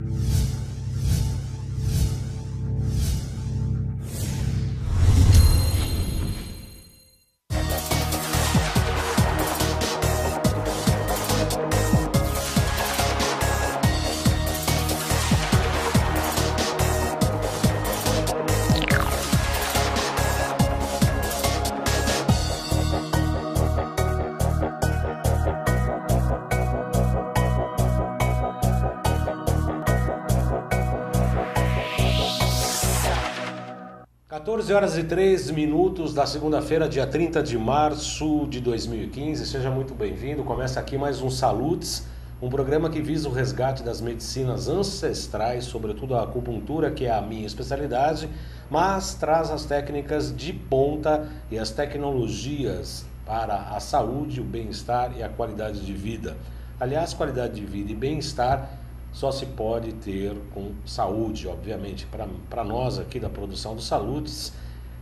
(14h03) da segunda-feira, dia 30 de março de 2015. Seja muito bem-vindo. Começa aqui mais um Salutes, um programa que visa o resgate das medicinas ancestrais, sobretudo a acupuntura, que é a minha especialidade, mas traz as técnicas de ponta e as tecnologias para a saúde, o bem-estar e a qualidade de vida. Aliás, qualidade de vida e bem-estar só se pode ter com saúde, obviamente. Para nós aqui da produção do Salutes,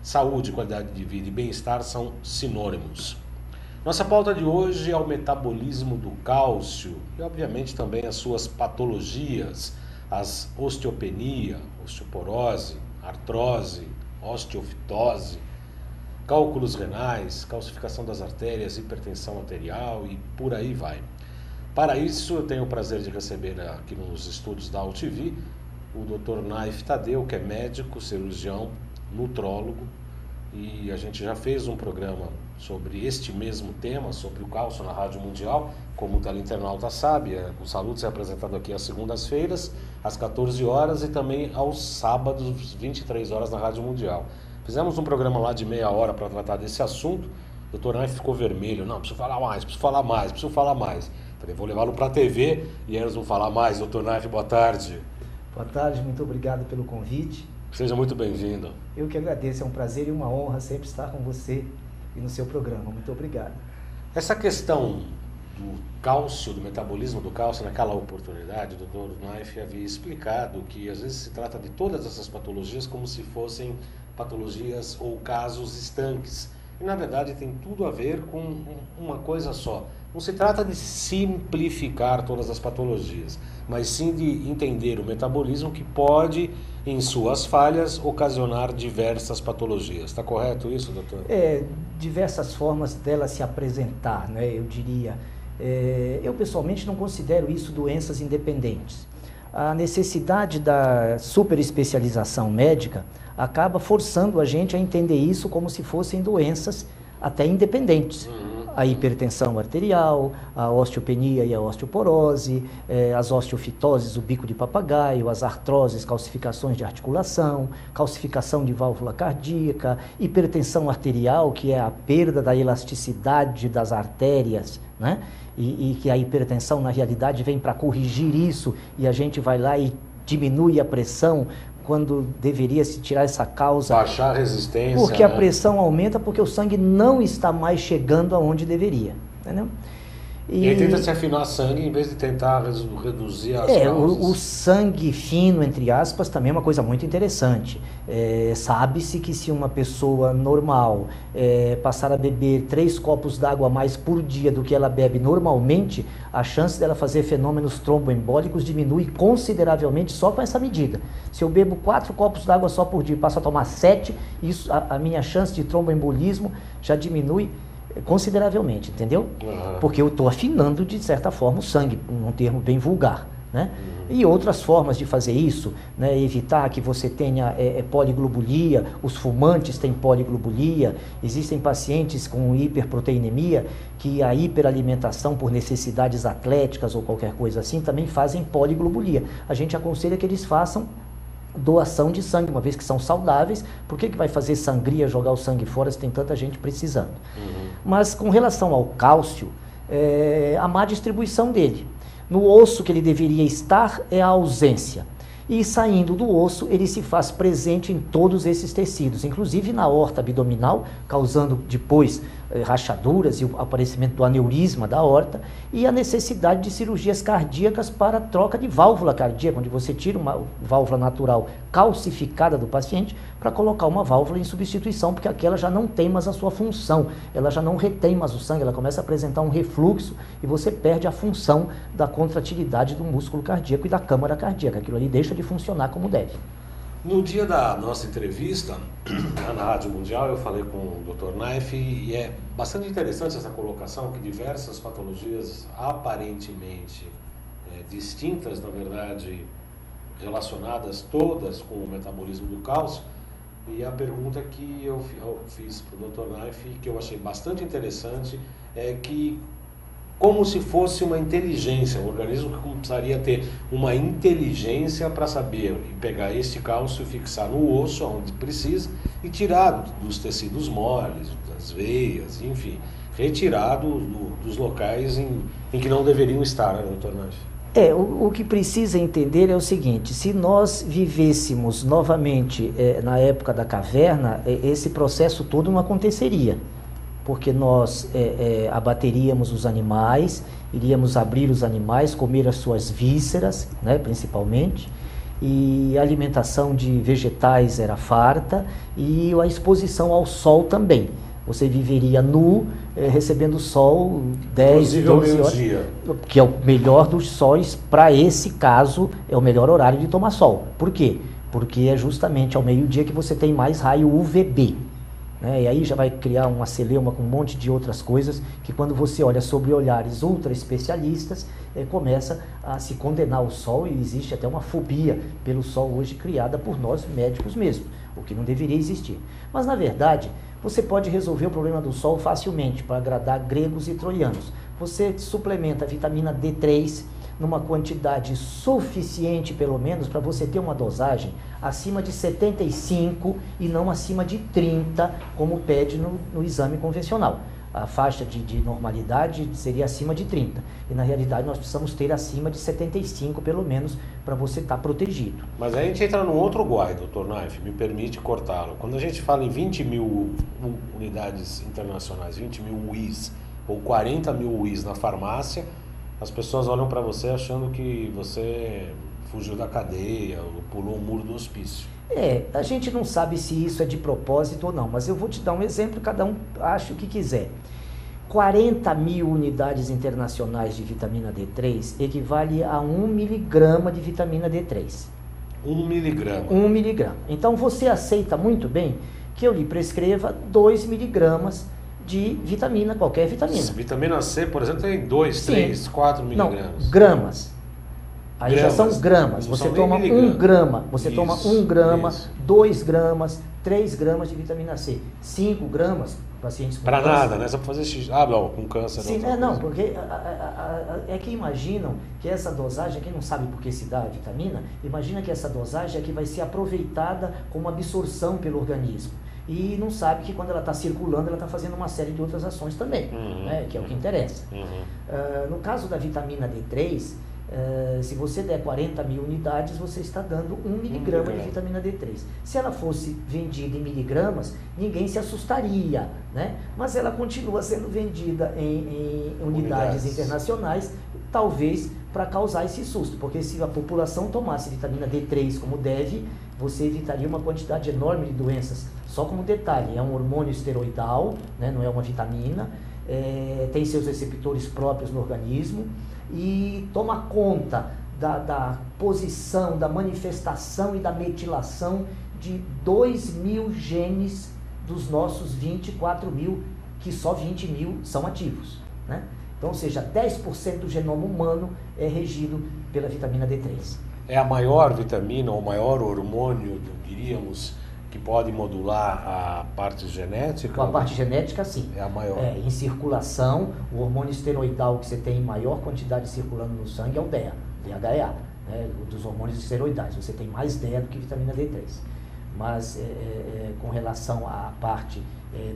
saúde, qualidade de vida e bem-estar são sinônimos. Nossa pauta de hoje é o metabolismo do cálcio e, obviamente, também as suas patologias, as osteopenia, osteoporose, artrose, osteofitose, cálculos renais, calcificação das artérias, hipertensão arterial e por aí vai. Para isso, eu tenho o prazer de receber aqui nos estúdios da UTV o Dr. Naif Tadeu, que é médico, cirurgião, nutrólogo, e a gente já fez um programa sobre este mesmo tema, sobre o cálcio na Rádio Mundial. Como o teleinternauta sabe, o Salutes é apresentado aqui às segundas-feiras, às 14 horas e também aos sábados, 23 horas na Rádio Mundial. Fizemos um programa lá de meia hora para tratar desse assunto. O Dr. Naif ficou vermelho. Não, preciso falar mais, preciso falar mais, preciso falar mais. Falei, vou levá-lo para a TV e eles vão falar mais. Dr. Naif, boa tarde. Boa tarde, muito obrigado pelo convite. Seja muito bem-vindo. Eu que agradeço, é um prazer e uma honra sempre estar com você e no seu programa. Muito obrigado. Essa questão do cálcio, do metabolismo do cálcio, naquela oportunidade, o Dr. Naif havia explicado que às vezes se trata de todas essas patologias como se fossem patologias ou casos estanques. E na verdade tem tudo a ver com uma coisa só. Não se trata de simplificar todas as patologias, mas sim de entender o metabolismo que pode, em suas falhas, ocasionar diversas patologias. Está correto isso, doutor? Diversas formas dela se apresentar, né? Eu diria. Eu pessoalmente não considero isso doenças independentes. A necessidade da superespecialização médica acaba forçando a gente a entender isso como se fossem doenças até independentes. A hipertensão arterial, a osteopenia e a osteoporose, as osteofitoses, o bico de papagaio, as artroses, calcificações de articulação, calcificação de válvula cardíaca, hipertensão arterial, que é a perda da elasticidade das artérias, né? E que a hipertensão, na realidade, vem para corrigir isso, e a gente vai lá e diminui a pressão, quando deveria se tirar essa causa. Baixar a resistência. Porque a pressão aumenta porque o sangue não está mais chegando aonde deveria. Entendeu? E aí tenta se afinar sangue em vez de tentar reduzir as causas. O sangue fino, entre aspas, também é uma coisa muito interessante. Sabe-se que se uma pessoa normal passar a beber 3 copos d'água a mais por dia do que ela bebe normalmente, a chance dela fazer fenômenos tromboembólicos diminui consideravelmente só com essa medida. Se eu bebo 4 copos d'água só por dia e passo a tomar 7, a minha chance de tromboembolismo já diminui consideravelmente, entendeu? Porque eu estou afinando, de certa forma, o sangue, um termo bem vulgar, né? E outras formas de fazer isso, né? Evitar que você tenha poliglobulia, os fumantes têm poliglobulia, existem pacientes com hiperproteinemia, que a hiperalimentação por necessidades atléticas ou qualquer coisa assim, também fazem poliglobulia. A gente aconselha que eles façam doação de sangue, uma vez que são saudáveis. Por que vai fazer sangria, jogar o sangue fora se tem tanta gente precisando? Mas com relação ao cálcio, a má distribuição dele. No osso que ele deveria estar é a ausência. E saindo do osso, ele se faz presente em todos esses tecidos, inclusive na aorta abdominal, causando depois rachaduras e o aparecimento do aneurisma da aorta, e a necessidade de cirurgias cardíacas para troca de válvula cardíaca, onde você tira uma válvula natural calcificada do paciente para colocar uma válvula em substituição, porque aquela já não tem mais a sua função, ela já não retém mais o sangue, ela começa a apresentar um refluxo e você perde a função da contratilidade do músculo cardíaco e da câmara cardíaca, aquilo ali deixa de funcionar como deve. No dia da nossa entrevista, na Rádio Mundial, eu falei com o Dr. Naif e é bastante interessante essa colocação que diversas patologias aparentemente distintas, na verdade, relacionadas todas com o metabolismo do cálcio. E a pergunta que eu fiz para o Dr. Naif, que eu achei bastante interessante, é que como se fosse uma inteligência, um organismo que precisaria ter uma inteligência para saber pegar este cálcio e fixar no osso, onde precisa, e tirar dos tecidos moles, das veias, enfim, retirar dos locais em que não deveriam estar, né, doutor Naif? O que precisa entender é o seguinte: se nós vivêssemos novamente na época da caverna, esse processo todo não aconteceria. Porque nós abateríamos os animais, iríamos abrir os animais, comer as suas vísceras, né, principalmente, e a alimentação de vegetais era farta e a exposição ao sol também. Você viveria nu, recebendo sol 10, 12 horas, que é o melhor dos sóis. Para esse caso, é o melhor horário de tomar sol. Por quê? Porque é justamente ao meio-dia que você tem mais raio UVB. E aí já vai criar uma celeuma com um monte de outras coisas que, quando você olha sobre olhares ultra especialistas, começa a se condenar ao sol, e existe até uma fobia pelo sol hoje criada por nós médicos mesmo, o que não deveria existir. Mas, na verdade, você pode resolver o problema do sol facilmente para agradar gregos e troianos. Você suplementa a vitamina D3 numa quantidade suficiente, pelo menos, para você ter uma dosagem acima de 75 e não acima de 30, como pede no exame convencional. A faixa de normalidade seria acima de 30. E, na realidade, nós precisamos ter acima de 75, pelo menos, para você estar protegido. Mas aí a gente entra num outro guai, doutor Naif, me permite cortá-lo. Quando a gente fala em 20 mil unidades internacionais, 20 mil UIs ou 40 mil UIs na farmácia, as pessoas olham para você achando que você fugiu da cadeia ou pulou o muro do hospício. A gente não sabe se isso é de propósito ou não, mas eu vou te dar um exemplo, cada um acha o que quiser. 40 mil unidades internacionais de vitamina D3 equivale a 1 miligrama de vitamina D3. 1 miligrama? 1 miligrama. Então você aceita muito bem que eu lhe prescreva 2 miligramas de vitamina, qualquer vitamina. Vitamina C, por exemplo, tem 2, 3, 4 miligramas. Não, gramas. Aí já são gramas. Você toma 1 grama, você toma 1 grama, 2 gramas, 3 gramas de vitamina C. 5 gramas, pacientes com câncer. Para nada, né? Só para fazer xixi. Não, com câncer. Sim, não, porque é que imaginam que essa dosagem, quem não sabe por que se dá a vitamina, imagina que essa dosagem é que vai ser aproveitada como absorção pelo organismo. E não sabe que quando ela está circulando, ela está fazendo uma série de outras ações também, que é o que interessa. No caso da vitamina D3, se você der 40 mil unidades, você está dando 1 miligrama de vitamina D3. Se ela fosse vendida em miligramas, ninguém se assustaria, né? Mas ela continua sendo vendida em unidades internacionais, talvez para causar esse susto, porque se a população tomasse vitamina D3 como deve, você evitaria uma quantidade enorme de doenças. Só como detalhe, é um hormônio esteroidal, né? Não é uma vitamina, tem seus receptores próprios no organismo, e toma conta da posição, da manifestação e da metilação de 2.000 genes dos nossos 24 mil, que só 20 mil são ativos, né? Então, ou seja, 10% do genoma humano é regido pela vitamina D3. É a maior vitamina, ou maior hormônio, diríamos, que pode modular a parte genética? A parte genética, sim. É a maior. Em circulação, o hormônio esteroidal que você tem em maior quantidade circulando no sangue é o DHEA, DHEA, né, dos hormônios esteroidais. Você tem mais DHEA do que vitamina D3. Mas com relação à parte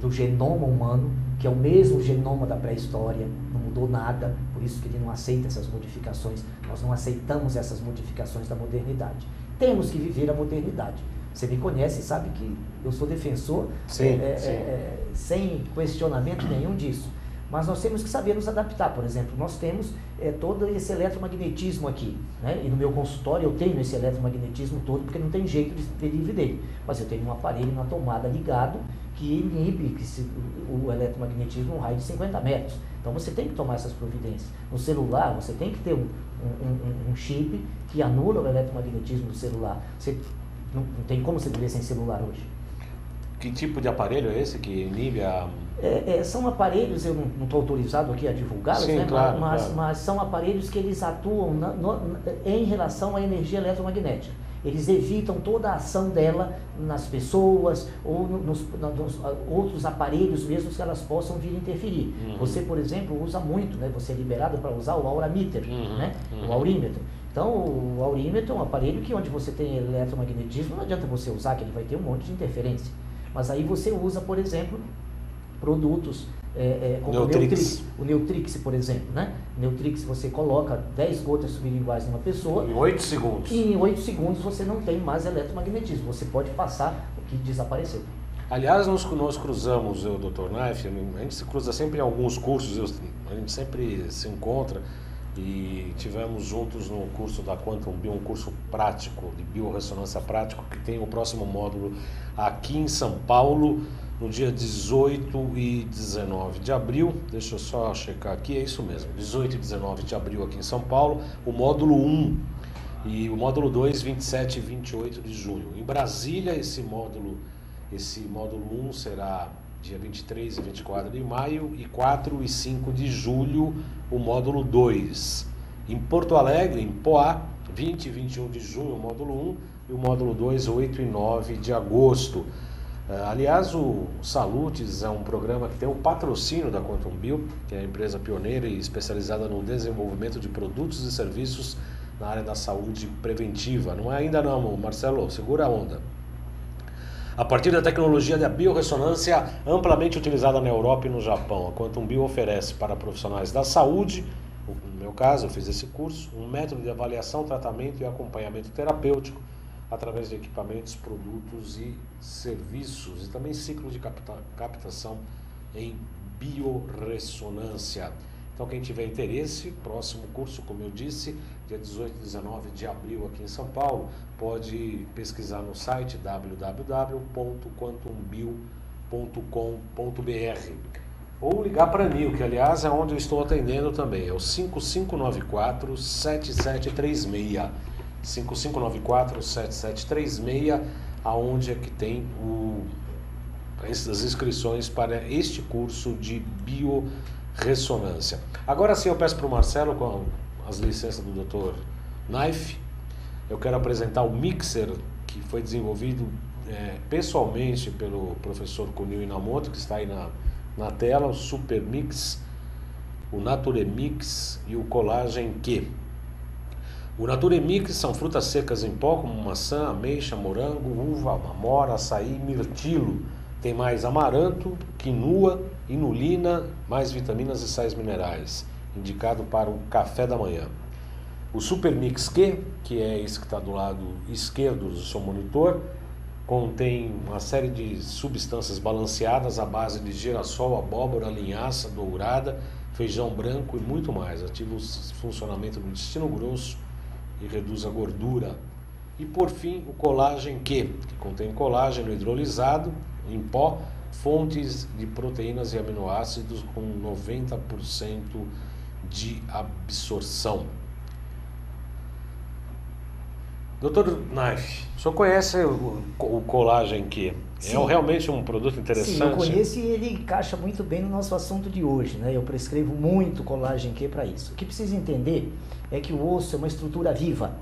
do genoma humano, que é o mesmo genoma da pré-história, não mudou nada, por isso que ele não aceita essas modificações, nós não aceitamos essas modificações da modernidade. Temos que viver a modernidade. Você me conhece e sabe que eu sou defensor, Sim. sem questionamento nenhum disso. Mas nós temos que saber nos adaptar. Por exemplo, nós temos todo esse eletromagnetismo aqui, né? E no meu consultório eu tenho esse eletromagnetismo todo, porque não tem jeito de ser livre dele. Mas eu tenho um aparelho na tomada ligado que inibe o eletromagnetismo num raio de 50 metros. Então você tem que tomar essas providências. No celular, você tem que ter um chip que anula o eletromagnetismo do celular. Você não tem como você viver sem celular hoje. Que tipo de aparelho é esse que inibe a... São aparelhos, eu não estou autorizado aqui a divulgá-los, né? Claro, mas são aparelhos que eles atuam em relação à energia eletromagnética. Eles evitam toda a ação dela nas pessoas ou nos outros aparelhos mesmo que elas possam vir interferir. Você, por exemplo, usa muito, né? Você é liberado para usar o aurimeter, né? O aurímetro. Então, o aurímetro é um aparelho que onde você tem eletromagnetismo, não adianta você usar, que ele vai ter um monte de interferência. Mas aí você usa, por exemplo, produtos como o Neutrix, por exemplo, né? Neutrix, você coloca 10 gotas sublinguais numa pessoa. Em 8 segundos. E em 8 segundos você não tem mais eletromagnetismo. Você pode passar o que desapareceu. Aliás, nós cruzamos, eu, Dr. Naif, a gente se cruza sempre em alguns cursos, a gente sempre se encontra e tivemos juntos no curso da Quantum Bio, um curso prático, de biorressonância prático, que tem o próximo módulo aqui em São Paulo, no dia 18 e 19 de abril, deixa eu só checar aqui, é isso mesmo, 18 e 19 de abril aqui em São Paulo, o módulo 1 e o módulo 2, 27 e 28 de junho. Em Brasília, esse módulo 1 será dia 23 e 24 de maio e 4 e 5 de julho, o módulo 2. Em Porto Alegre, em Poá, 20 e 21 de junho, o módulo 1 e o módulo 2, 8 e 9 de agosto. Aliás, o Salutes é um programa que tem o patrocínio da Quantum Bio, que é a empresa pioneira e especializada no desenvolvimento de produtos e serviços na área da saúde preventiva. Não é ainda não, Marcelo, segura a onda. A partir da tecnologia da biorressonância amplamente utilizada na Europa e no Japão, a Quantum Bio oferece para profissionais da saúde, no meu caso eu fiz esse curso, um método de avaliação, tratamento e acompanhamento terapêutico através de equipamentos, produtos e serviços, e também ciclo de captação em biorressonância. Então, quem tiver interesse, próximo curso, como eu disse, dia 18 e 19 de abril aqui em São Paulo, pode pesquisar no site www.quantumbio.com.br ou ligar para mim, que aliás é onde eu estou atendendo também, é o 5594-7736. 5594-7736, aonde é que tem as inscrições para este curso de biorressonância. Agora sim eu peço para o Marcelo, com as licenças do Dr. Naif, eu quero apresentar o mixer que foi desenvolvido pessoalmente pelo professor Kunio Inamoto, que está aí na tela, o Super Mix, o Nature Mix e o Collagen Q. O Nature Mix são frutas secas em pó, como maçã, ameixa, morango, uva, amora, açaí, mirtilo. Tem mais amaranto, quinua, inulina, mais vitaminas e sais minerais, indicado para o café da manhã. O Super Mix Q, que é esse que está do lado esquerdo do seu monitor, contém uma série de substâncias balanceadas à base de girassol, abóbora, linhaça, dourada, feijão branco e muito mais. Ativa o funcionamento do intestino grosso e reduz a gordura. E por fim, o Collagen Q, que contém colágeno hidrolisado em pó, fontes de proteínas e aminoácidos com 90% de absorção. Dr. Naif, o senhor conhece o Collagen Q? Sim. É realmente um produto interessante? Sim, eu conheço e ele encaixa muito bem no nosso assunto de hoje, né? Eu prescrevo muito Collagen Q para isso. O que precisa entender é que o osso é uma estrutura viva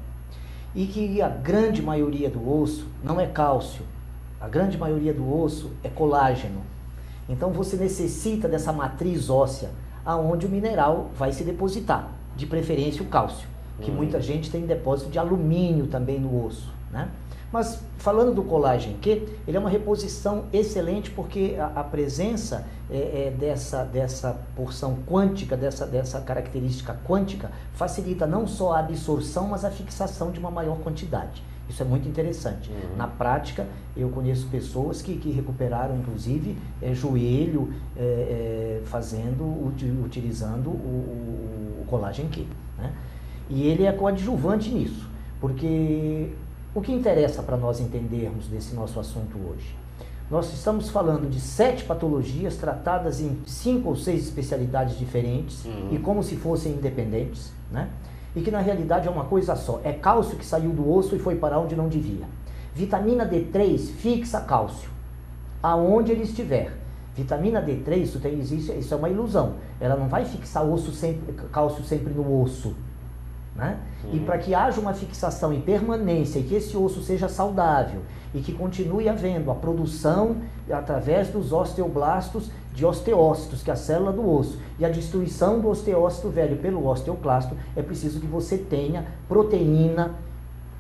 e que a grande maioria do osso não é cálcio, a grande maioria do osso é colágeno. Então você necessita dessa matriz óssea aonde o mineral vai se depositar, de preferência o cálcio, que muita gente tem depósito de alumínio também no osso, né? Mas falando do Collagen Q, ele é uma reposição excelente porque a presença dessa porção quântica, dessa característica quântica, facilita não só a absorção, mas a fixação de uma maior quantidade. Isso é muito interessante. Na prática, eu conheço pessoas que recuperaram, inclusive, joelho utilizando o Collagen Q, né? E ele é coadjuvante nisso, porque o que interessa para nós entendermos desse nosso assunto hoje? Nós estamos falando de 7 patologias tratadas em 5 ou 6 especialidades diferentes e como se fossem independentes, né? E que na realidade é uma coisa só, é cálcio que saiu do osso e foi para onde não devia. Vitamina D3 fixa cálcio, aonde ele estiver. Vitamina D3, isso é uma ilusão, ela não vai fixar cálcio sempre no osso, né? E para que haja uma fixação e permanência e que esse osso seja saudável e que continue havendo a produção através dos osteoblastos de osteócitos, que é a célula do osso, e a destruição do osteócito velho pelo osteoclasto, é preciso que você tenha proteína,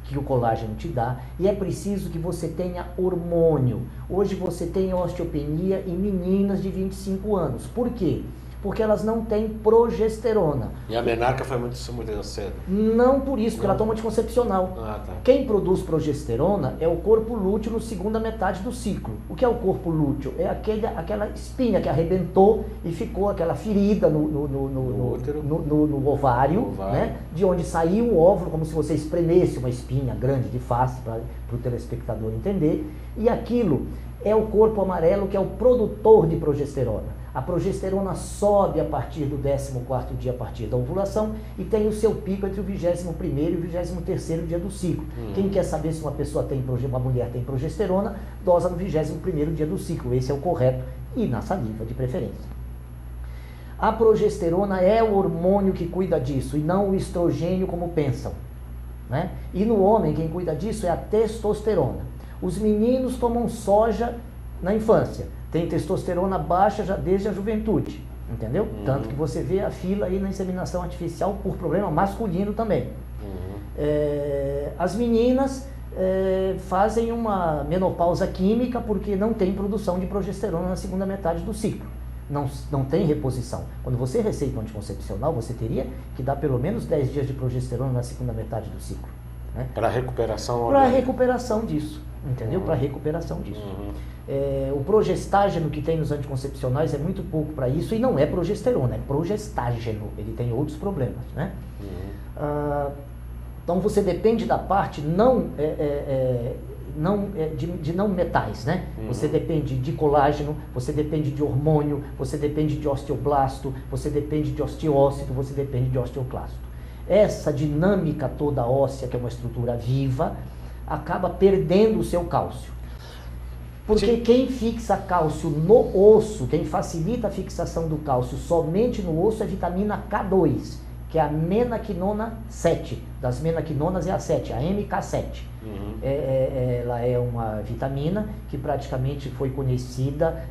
que o colágeno te dá, e é preciso que você tenha hormônio. Hoje você tem osteopenia em meninas de 25 anos. Por quê? Porque elas não têm progesterona. E a menarca foi muito cedo? Não por isso, porque ela toma anticoncepcional. Tá. Quem produz progesterona é o corpo lúteo no segunda metade do ciclo. O que é o corpo lúteo? É aquela espinha que arrebentou e ficou aquela ferida no ovário, né? De onde saiu o óvulo, como se você espremesse uma espinha grande de face, para o telespectador entender. E aquilo é o corpo amarelo, que é o produtor de progesterona. A progesterona sobe a partir do 14º dia a partir da ovulação e tem o seu pico entre o 21º e o 23º dia do ciclo. Quem quer saber se uma mulher tem progesterona, dosa no 21º dia do ciclo. Esse é o correto, e na saliva de preferência. A progesterona é o hormônio que cuida disso e não o estrogênio como pensam, né? E no homem quem cuida disso é a testosterona. Os meninos tomam soja na infância, tem testosterona baixa já desde a juventude, entendeu? Tanto que você vê a fila aí na inseminação artificial por problema masculino também. As meninas fazem uma menopausa química porque não tem produção de progesterona na segunda metade do ciclo. Não tem reposição. Quando você receita um anticoncepcional, você teria que dar pelo menos 10 dias de progesterona na segunda metade do ciclo, né? Para recuperação? Para recuperação disso, entendeu? Para recuperação disso. O progestágeno que tem nos anticoncepcionais é muito pouco para isso, e não é progesterona, é progestágeno. Ele tem outros problemas, né? Então você depende da parte de não metais, né? Você depende de colágeno, você depende de hormônio, você depende de osteoblasto, você depende de osteócito, você depende de osteoclasto. Essa dinâmica toda óssea, que é uma estrutura viva, acaba perdendo o seu cálcio. Porque quem fixa cálcio no osso, quem facilita a fixação do cálcio somente no osso é vitamina K2, que é a menaquinona 7. Das menaquinonas é a 7, a MK7. Ela é uma vitamina que praticamente foi conhecida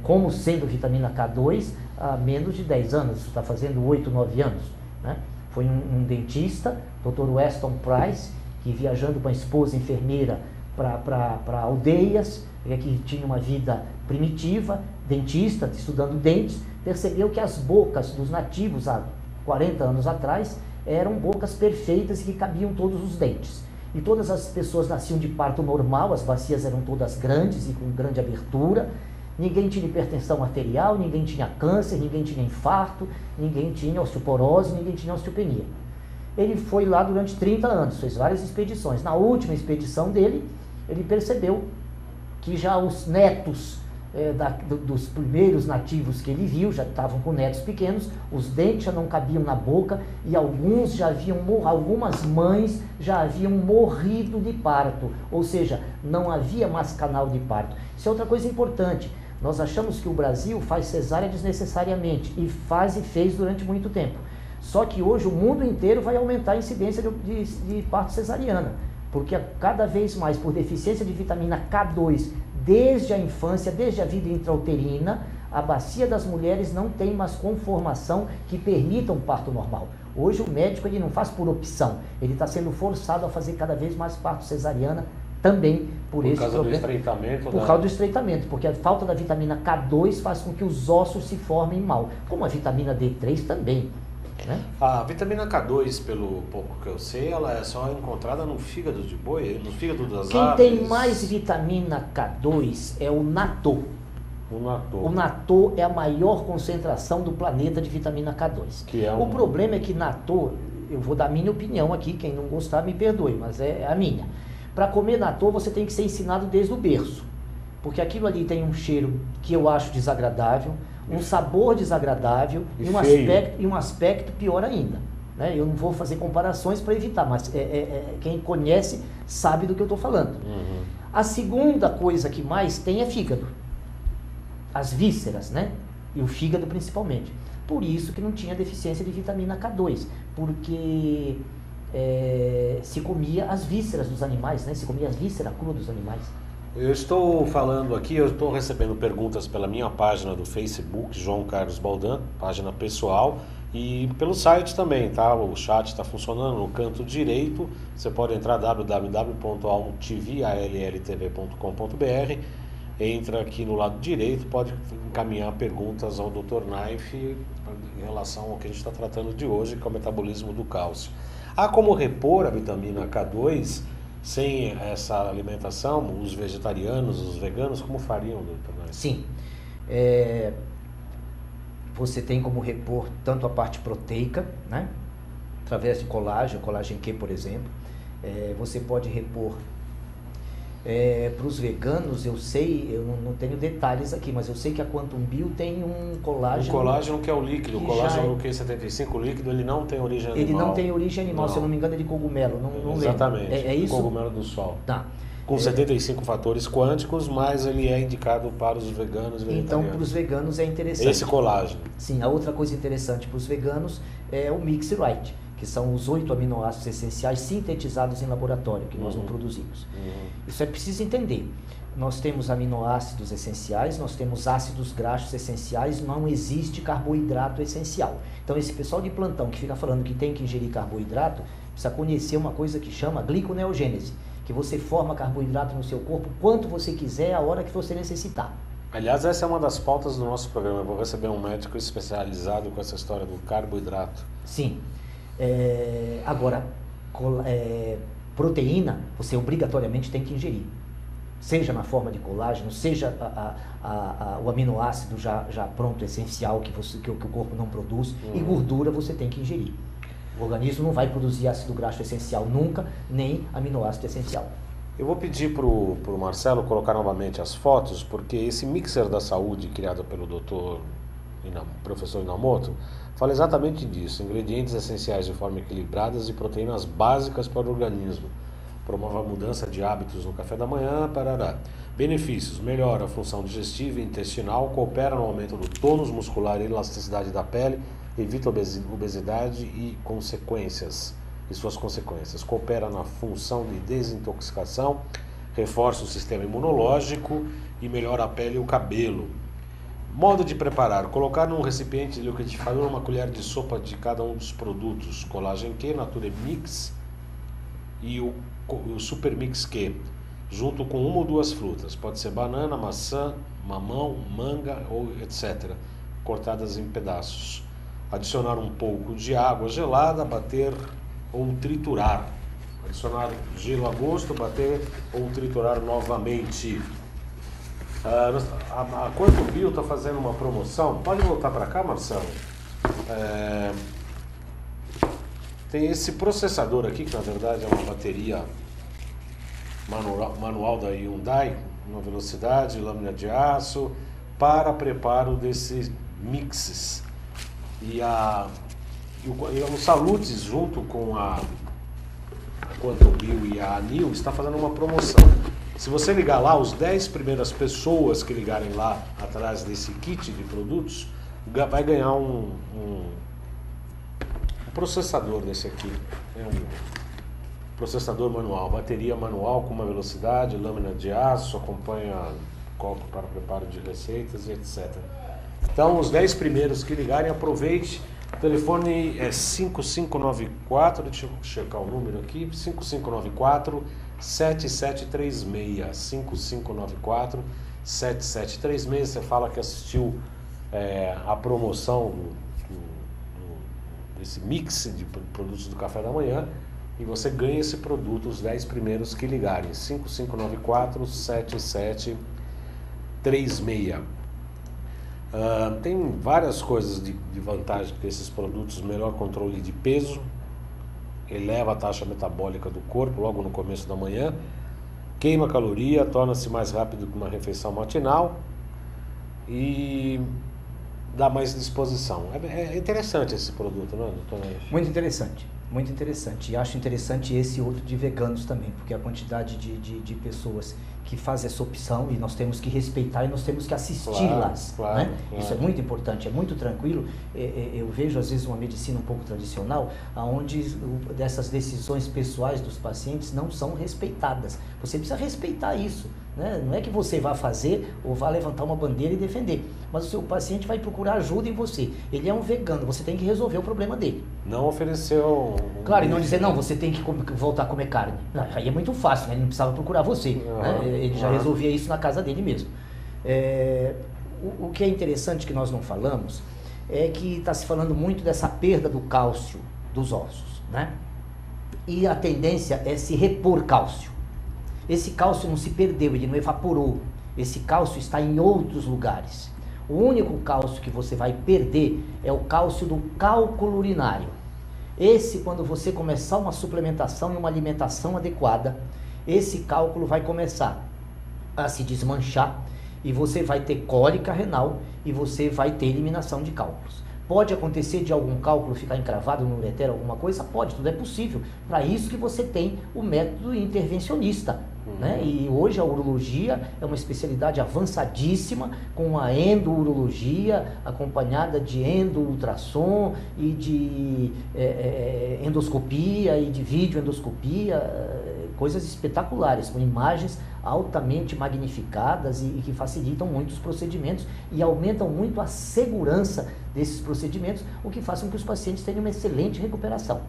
como sendo vitamina K2 há menos de 10 anos, está fazendo 8, 9 anos, né? Foi um dentista, Dr. Weston Price, que viajando com a esposa enfermeira para aldeias, que tinha uma vida primitiva, dentista, estudando dentes, percebeu que as bocas dos nativos há 40 anos atrás eram bocas perfeitas e que cabiam todos os dentes. E todas as pessoas nasciam de parto normal, as bacias eram todas grandes e com grande abertura, ninguém tinha hipertensão arterial, ninguém tinha câncer, ninguém tinha infarto, ninguém tinha osteoporose, ninguém tinha osteopenia. Ele foi lá durante 30 anos, fez várias expedições. Na última expedição dele, ele percebeu que já os netos dos primeiros nativos que ele viu, já estavam com netos pequenos, os dentes já não cabiam na boca e algumas mães já haviam morrido de parto, ou seja, não havia mais canal de parto. Isso é outra coisa importante. Nós achamos que o Brasil faz cesárea desnecessariamente, e fez durante muito tempo. Só que hoje o mundo inteiro vai aumentar a incidência de parto cesariana, porque cada vez mais, por deficiência de vitamina K2, desde a infância, desde a vida intrauterina, a bacia das mulheres não tem mais conformação que permita um parto normal. Hoje o médico ele não faz por opção, ele está sendo forçado a fazer cada vez mais parto cesariana também por esse problema. Do estreitamento? Por causa do estreitamento, porque a falta da vitamina K2 faz com que os ossos se formem mal, como a vitamina D3 também. né? A vitamina K2, pelo pouco que eu sei, ela é só encontrada no fígado de boi, no fígado das Quem aves. tem mais vitamina K2 é o natô. O natô. O natô é a maior concentração do planeta de vitamina K2. Que é O problema é que natô, eu vou dar a minha opinião aqui, quem não gostar me perdoe, mas é a minha. Para comer natô você tem que ser ensinado desde o berço, porque aquilo ali tem um cheiro que eu acho desagradável, um sabor desagradável e um aspecto pior ainda. Né? Eu não vou fazer comparações para evitar, mas quem conhece sabe do que eu estou falando. Uhum. A segunda coisa que mais tem é fígado. As vísceras, né? E o fígado principalmente. Por isso que não tinha deficiência de vitamina K2, porque se comia as vísceras dos animais, né? Se comia as vísceras cruas dos animais. Eu estou falando aqui, eu estou recebendo perguntas pela minha página do Facebook, João Carlos Baldan, página pessoal, e pelo site também, tá? O chat está funcionando no canto direito, você pode entrar www.alltv.com.br, entra aqui no lado direito, pode encaminhar perguntas ao Dr. Naif em relação ao que a gente está tratando de hoje, que é o metabolismo do cálcio. Há como repor a vitamina K2 sem essa alimentação? Os vegetarianos, os veganos, como fariam, doutor Naif? Sim. Você tem como repor tanto a parte proteica, né? Através de colágeno Q, por exemplo. Você pode repor para os veganos, eu sei, eu não tenho detalhes aqui, mas eu sei que a Quantum Bio tem um colágeno. O colágeno que é o líquido, o colágeno Q75 líquido, ele não tem origem animal. Ele não tem origem animal, se eu não me engano é de cogumelo, não lembro. Exatamente, É isso? cogumelo do sol. Tá. Com 75 fatores quânticos, mas ele é indicado para os veganos e vegetarianos. Então, para os veganos é interessante. Esse colágeno. Sim, a outra coisa interessante para os veganos é o Mix Right, que são os 8 aminoácidos essenciais sintetizados em laboratório, que nós não produzimos. Isso é preciso entender. Nós temos aminoácidos essenciais, nós temos ácidos graxos essenciais, não existe carboidrato essencial. Então, esse pessoal de plantão que fica falando que tem que ingerir carboidrato, precisa conhecer uma coisa que chama gliconeogênese, que você forma carboidrato no seu corpo quanto você quiser, a hora que você necessitar. Aliás, essa é uma das pautas do nosso programa. Eu vou receber um médico especializado com essa história do carboidrato. Sim. Agora, proteína, você obrigatoriamente tem que ingerir. Seja na forma de colágeno, seja o aminoácido já pronto, essencial, que o corpo não produz, e gordura você tem que ingerir. O organismo não vai produzir ácido graxo essencial nunca, nem aminoácido essencial. Eu vou pedir para o Marcelo colocar novamente as fotos, porque esse mixer da saúde criado pelo professor Inamoto fala exatamente disso: ingredientes essenciais de forma equilibrada e proteínas básicas para o organismo. Promove a mudança de hábitos no café da manhã, parará. Benefícios: melhora a função digestiva e intestinal, coopera no aumento do tônus muscular e elasticidade da pele, evita obesidade e suas consequências. Coopera na função de desintoxicação, reforça o sistema imunológico e melhora a pele e o cabelo. Modo de preparar: colocar num recipiente de liquidificador uma colher de sopa de cada um dos produtos Collagen Q, Nature Mix e o Super Mix Q, junto com uma ou duas frutas, pode ser banana, maçã, mamão, manga ou etc., cortadas em pedaços. Adicionar um pouco de água gelada, bater ou triturar. Adicionar gelo a gosto, bater ou triturar novamente. A Quantum Bio está fazendo uma promoção. Pode voltar para cá, Marcelo? Tem esse processador aqui, que na verdade é uma bateria manual da Hyundai, uma velocidade, lâmina de aço, para preparo desses mixes. E o Salutes, junto com a Quantum Bio e a Anil, está fazendo uma promoção. Se você ligar lá, os 10 primeiras pessoas que ligarem lá atrás desse kit de produtos, vai ganhar um processador desse aqui. É um processador manual, bateria manual com uma velocidade, lâmina de aço, acompanha copo para preparo de receitas e etc. Então, os 10 primeiros que ligarem, aproveite. O telefone é 5594, deixa eu checar o número aqui, 5594-7736, 5594-7736, você fala que assistiu a promoção esse mix de produtos do café da manhã e você ganha esse produto, os 10 primeiros que ligarem. 5594-7736. Tem várias coisas de vantagem com esses produtos. Melhor controle de peso, eleva a taxa metabólica do corpo logo no começo da manhã, queima caloria, torna-se mais rápido que uma refeição matinal e dá mais disposição. É interessante esse produto, não é, doutor? Muito interessante. Muito interessante. E acho interessante esse outro de veganos também, porque a quantidade de pessoas que fazem essa opção, e nós temos que respeitar e nós temos que assisti-las. Claro, né? claro. Isso é muito importante, é muito tranquilo. Eu vejo às vezes uma medicina um pouco tradicional, onde dessas decisões pessoais dos pacientes não são respeitadas. Você precisa respeitar isso. Né? Não é que você vá fazer ou vá levantar uma bandeira e defender, mas o seu paciente vai procurar ajuda em você. Ele é um vegano, você tem que resolver o problema dele. Não ofereceu... Claro, e não dizer, não, você tem que voltar a comer carne. Aí é muito fácil, né? Ele não precisava procurar você. Né? Ele já resolvia isso na casa dele mesmo. O que é interessante que nós não falamos é que está se falando muito dessa perda do cálcio dos ossos. Né? E a tendência é se repor cálcio. Esse cálcio não se perdeu, ele não evaporou. Esse cálcio está em outros lugares. O único cálcio que você vai perder é o cálcio do cálculo urinário. Esse, quando você começar uma suplementação e uma alimentação adequada, esse cálculo vai começar a se desmanchar e você vai ter cólica renal e você vai ter eliminação de cálculos. Pode acontecer de algum cálculo ficar encravado no ureter, alguma coisa? Pode, tudo é possível. Para isso que você tem o método intervencionista. Né? E hoje a urologia é uma especialidade avançadíssima, com a endourologia acompanhada de endoultrassom e de endoscopia e de videoendoscopia, coisas espetaculares, com imagens altamente magnificadas e que facilitam muito os procedimentos e aumentam muito a segurança desses procedimentos, o que faz com que os pacientes tenham uma excelente recuperação.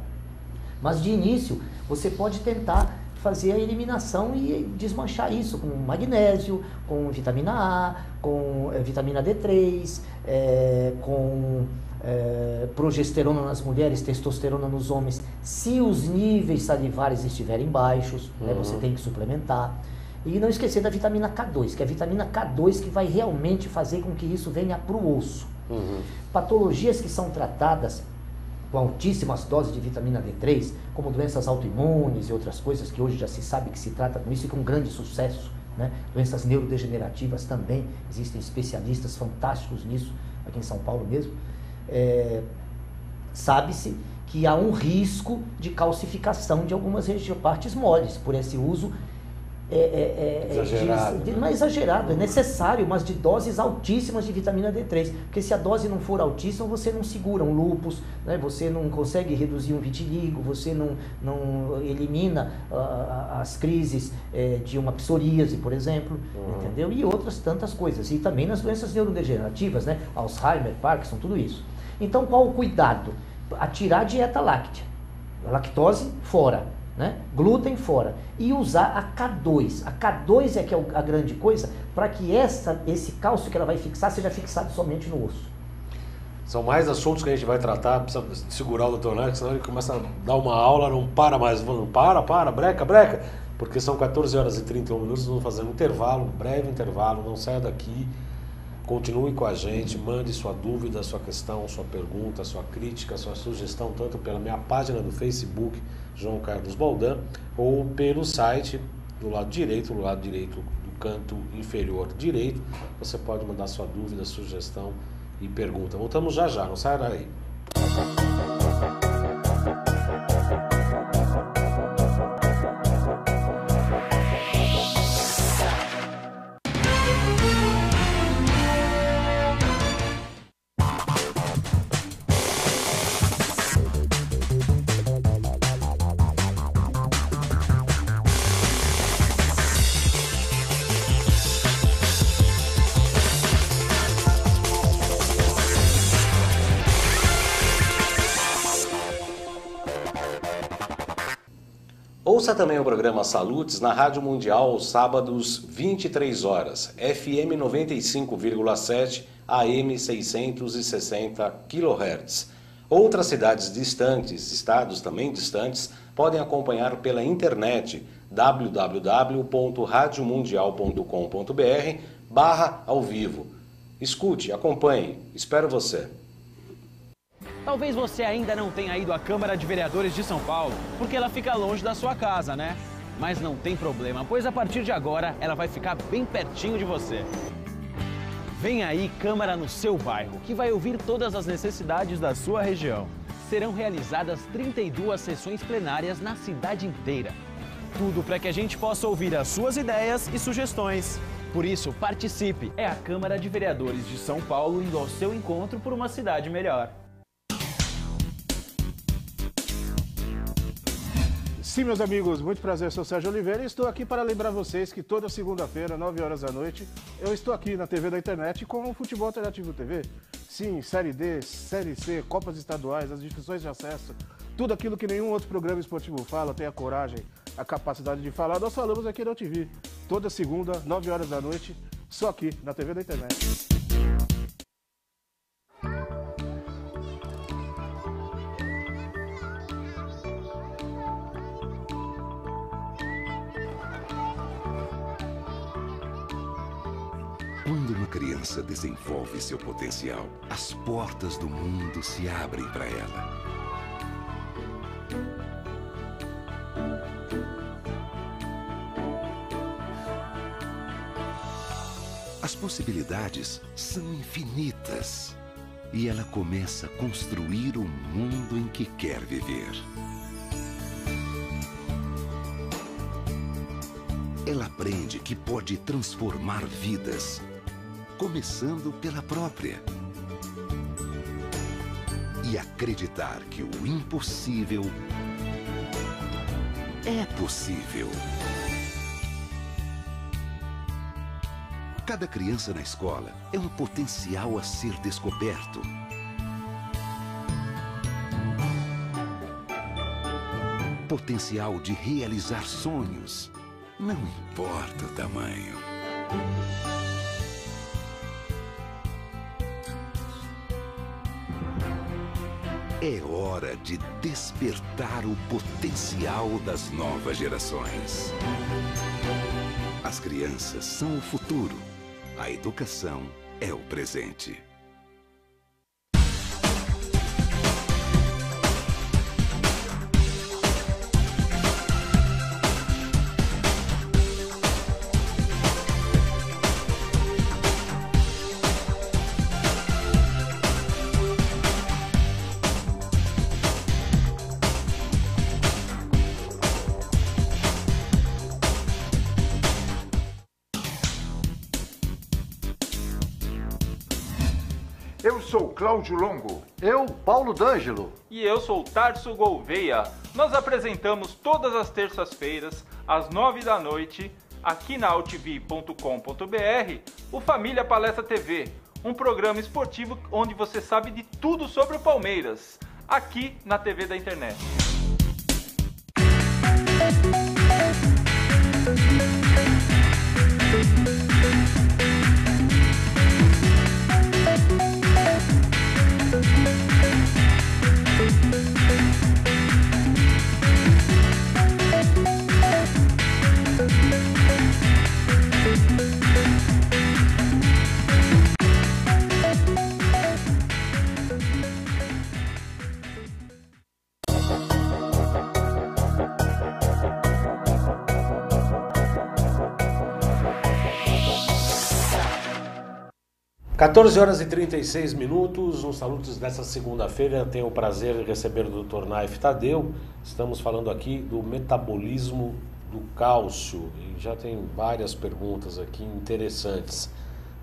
Mas de início, você pode tentar fazer a eliminação e desmanchar isso com magnésio, com vitamina A, com vitamina D3, com progesterona nas mulheres, testosterona nos homens. Se os níveis salivares estiverem baixos, né, você tem que suplementar. E não esquecer da vitamina K2, que é a vitamina K2 que vai realmente fazer com que isso venha para o osso. Patologias que são tratadas com altíssimas doses de vitamina D3, como doenças autoimunes e outras coisas que hoje já se sabe que se trata com isso e com grande sucesso, né? Doenças neurodegenerativas também, existem especialistas fantásticos nisso, aqui em São Paulo mesmo. Sabe-se que há um risco de calcificação de algumas partes moles por esse uso exagerado. Não é exagerado, é necessário, mas de doses altíssimas de vitamina D3, porque se a dose não for altíssima, você não segura um lúpus, né? Você não consegue reduzir um vitiligo, você não elimina as crises de uma psoríase, por exemplo, entendeu? E outras tantas coisas, e também nas doenças neurodegenerativas, né? Alzheimer, Parkinson, tudo isso. Então, qual o cuidado? Atirar a dieta láctea, a lactose fora, né? Glúten fora, e usar a K2. A K2 é que é a grande coisa, para que esse cálcio que ela vai fixar seja fixado somente no osso. São mais assuntos que a gente vai tratar, precisa segurar o doutor Narco, senão ele começa a dar uma aula, não para mais, breca, porque são 14 horas e 31 minutos, vamos fazer um intervalo, um breve intervalo, não saia daqui, continue com a gente, mande sua dúvida, sua questão, sua pergunta, sua crítica, sua sugestão, tanto pela minha página do Facebook, João Carlos Baldan, ou pelo site do lado direito do canto inferior direito, você pode mandar sua dúvida, sugestão e pergunta. Voltamos já, não saia daí. Ouça também o programa Salutes na Rádio Mundial aos sábados, 23 horas, FM 95,7, AM 660 kHz. Outras cidades distantes, estados também distantes, podem acompanhar pela internet www.radiomundial.com.br/ao vivo. Escute, acompanhe, espero você. Talvez você ainda não tenha ido à Câmara de Vereadores de São Paulo, porque ela fica longe da sua casa, né? Mas não tem problema, pois a partir de agora ela vai ficar bem pertinho de você. Vem aí Câmara no seu bairro, que vai ouvir todas as necessidades da sua região. Serão realizadas 32 sessões plenárias na cidade inteira. Tudo para que a gente possa ouvir as suas ideias e sugestões. Por isso, participe! É a Câmara de Vereadores de São Paulo indo ao seu encontro por uma cidade melhor. Sim, meus amigos, muito prazer, eu sou Sérgio Oliveira e estou aqui para lembrar vocês que toda segunda-feira, 9 horas da noite, eu estou aqui na TV da internet com o Futebol Alternativo TV. Sim, Série D, Série C, Copas Estaduais, as divisões de acesso, tudo aquilo que nenhum outro programa esportivo fala, tem a coragem, a capacidade de falar, nós falamos aqui na TV. Toda segunda, 9 horas da noite, só aqui na TV da internet. Quando uma criança desenvolve seu potencial, as portas do mundo se abrem para ela. As possibilidades são infinitas e ela começa a construir o mundo em que quer viver. Ela aprende que pode transformar vidas, começando pela própria. E acreditar que o impossível é possível. Cada criança na escola é um potencial a ser descoberto. Potencial de realizar sonhos, não importa o tamanho. É hora de despertar o potencial das novas gerações. As crianças são o futuro. A educação é o presente. Eu sou Cláudio Longo. Eu, Paulo D'Angelo. E eu sou Tarso Gouveia. Nós apresentamos todas as terças-feiras, às 9 da noite, aqui na altv.com.br, o Família Palestra TV, um programa esportivo onde você sabe de tudo sobre o Palmeiras, aqui na TV da internet. (14h36), uns salutos dessa segunda-feira. Tenho o prazer de receber o Dr. Naif Tadeu. Estamos falando aqui do metabolismo do cálcio e já tem várias perguntas aqui interessantes.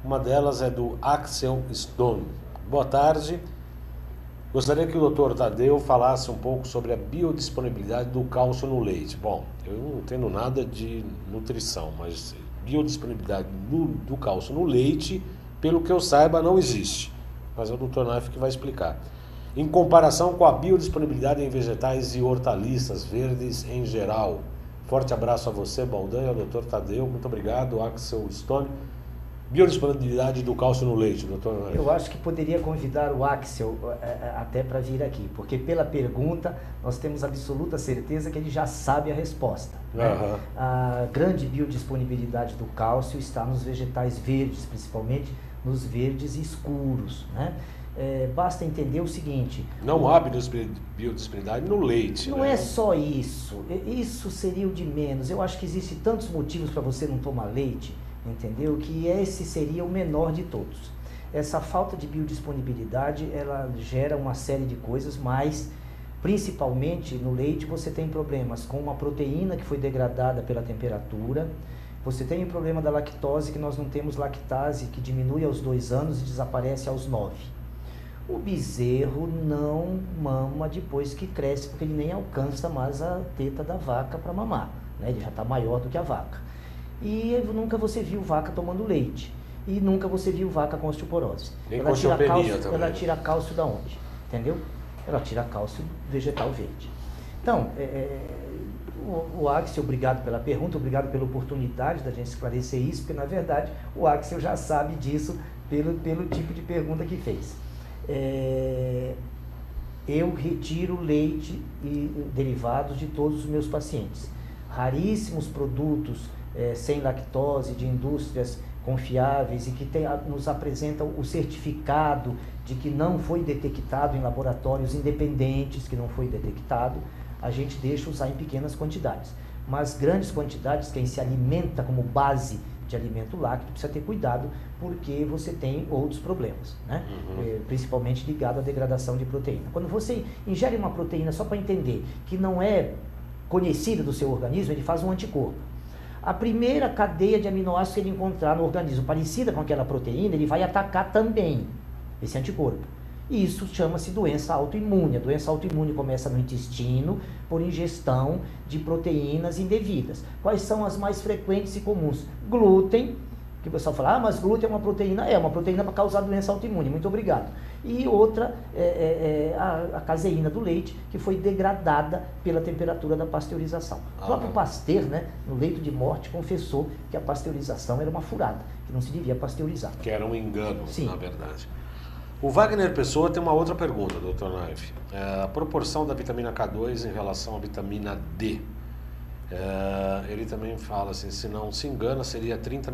Uma delas é do Axel Stone. Boa tarde. Gostaria que o Dr. Tadeu falasse um pouco sobre a biodisponibilidade do cálcio no leite. Bom, eu não entendo nada de nutrição, mas biodisponibilidade do cálcio no leite, pelo que eu saiba, não existe. Mas é o Dr. Naif que vai explicar. Em comparação com a biodisponibilidade em vegetais e hortaliças verdes em geral. Forte abraço a você, Baldan, e ao Dr. Tadeu. Muito obrigado, Axel Stone. Biodisponibilidade do cálcio no leite, doutor? Eu acho que poderia convidar o Axel até para vir aqui, porque pela pergunta nós temos absoluta certeza que ele já sabe a resposta. Né? A grande biodisponibilidade do cálcio está nos vegetais verdes, principalmente nos verdes escuros. Né? Basta entender o seguinte... Não há biodisponibilidade no leite. Não né? é só isso. Isso seria o de menos. Eu acho que existem tantos motivos para você não tomar leite, entendeu? Que esse seria o menor de todos. Essa falta de biodisponibilidade, ela gera uma série de coisas, mas principalmente no leite você tem problemas com uma proteína que foi degradada pela temperatura, você tem o problema da lactose, que nós não temos lactase, que diminui aos 2 anos e desaparece aos 9. O bezerro não mama depois que cresce, porque ele nem alcança mais a teta da vaca para mamar, né? Ele já está maior do que a vaca. E nunca você viu vaca tomando leite. E nunca você viu vaca com osteoporose. Nem ela com tira osteopenia cálcio, também. ela tira cálcio da onde? Entendeu? Ela tira cálcio vegetal verde. Então, o Axel, obrigado pela pergunta, obrigado pela oportunidade da gente esclarecer isso, porque na verdade o Axel já sabe disso pelo tipo de pergunta que fez. Eu retiro leite e derivados de todos os meus pacientes. Raríssimos produtos sem lactose, de indústrias confiáveis e que nos apresentam o certificado de que não foi detectado em laboratórios independentes, que não foi detectado, a gente deixa usar em pequenas quantidades. Mas grandes quantidades, quem se alimenta como base de alimento lácteo, precisa ter cuidado, porque você tem outros problemas, né? Principalmente ligado à degradação de proteína. Quando você ingere uma proteína, só para entender, que não é conhecida do seu organismo, ele faz um anticorpo. A primeira cadeia de aminoácidos que ele encontrar no organismo parecida com aquela proteína, ele vai atacar também esse anticorpo. E isso chama-se doença autoimune. A doença autoimune começa no intestino por ingestão de proteínas indevidas. Quais são as mais frequentes e comuns? Glúten, que o pessoal fala, mas glúten é uma proteína para causar doença autoimune, muito obrigado. E outra a caseína do leite, que foi degradada pela temperatura da pasteurização. O próprio Pasteur, né, no leito de morte, confessou que a pasteurização era uma furada, que não se devia pasteurizar. Que era um engano, Sim. na verdade. O Wagner Pessoa tem uma outra pergunta, Dr. Naif. A proporção da vitamina K2 em relação à vitamina D. Ele também fala assim, se não se engana, seria 30